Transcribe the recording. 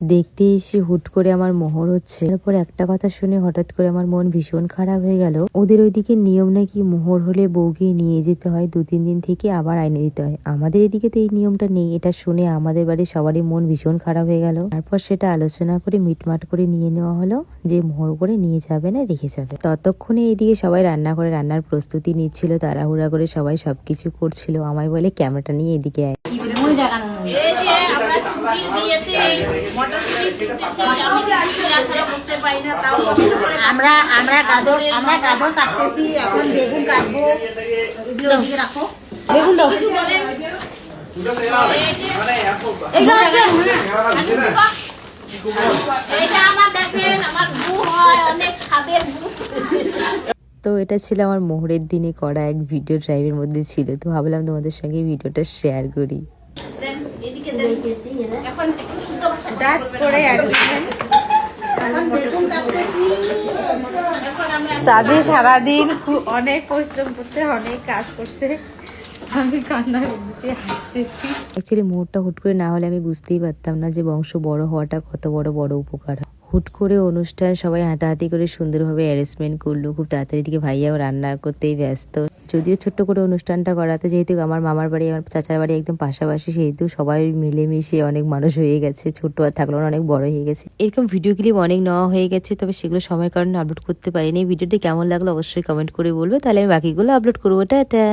দেখতে এসে হুট করে আমার মোহর হচ্ছে। তারপর একটা কথা শুনে হঠাৎ করে আমার মন ভীষণ খারাপ হয়ে গেল। ওদের ওইদিকে নিয়ম নাকি মোহর হলে বউকে নিয়ে যেতে হয় 2-3 দিন থেকে আবার আইনে দিতে হয়। আমাদের এদিকে তো এই নিয়মটা নেই। এটা শুনে আমাদের বাড়ির সবারই মন ভীষণ খারাপ হয়ে গেল। তারপর সেটা আলোচনা করে মিটমাট করে নিয়ে নেওয়া হলো যে মোহর করে নিয়ে যাবে না, রেখে যাবে। ততক্ষণে এইদিকে সবাই রান্না করে রান্নার প্রস্তুতি নিচ্ছিল, তাড়াহুড়া করে সবাই সবকিছু করছিল। আমায় বলে ক্যামেরাটা নিয়ে এদিকে আয়। আমরা গাজর কাটতেছি, এখন বেগুন কাটবো। এগুলো ওদিকে রাখো। বেগুন দাও। তো এটা ছিল আমার মোহরের দিনে করা এক ভিডিও, ড্রাইভের মধ্যে ছিল। তো ভাবলাম তোমাদের সঙ্গে ভিডিওটা শেয়ার করি। দাদি সারাদিন অনেক পরিশ্রম করতে, অনেক কাজ করছে। আমি কান্না করতেছি, হাসতেছি। অ্যাকচুয়ালি মোহরটা হুট করে না হলে আমি বুঝতেই পারতাম না যে বংশ বড় হওয়াটা কত বড় উপকার। হুট করে অনুষ্ঠান সবাই হাতাহাতি করে সুন্দরভাবে অ্যারেঞ্জমেন্ট করলো। খুব তাড়াতাড়ি দিকে ভাইয়াও রান্না করতেই ব্যস্ত। যদিও ছোট্ট করে অনুষ্ঠানটা করাতে, যেহেতু আমার মামার বাড়ি আমার চাচার বাড়ি একদম পাশাপাশি, সেহেতু সবাই মিলেমিশে অনেক মানুষ হয়ে গেছে। ছোট আর থাকলো না, অনেক বড় হয়ে গেছে। এরকম ভিডিও ক্লিপ অনেক নেওয়া হয়ে গেছে, তবে সেগুলো সময়ের কারণে আপলোড করতে পারিনি। ভিডিওটি কেমন লাগলো অবশ্যই কমেন্ট করে বলবে, তাহলে আমি বাকিগুলো আপলোড করবো। টাটা।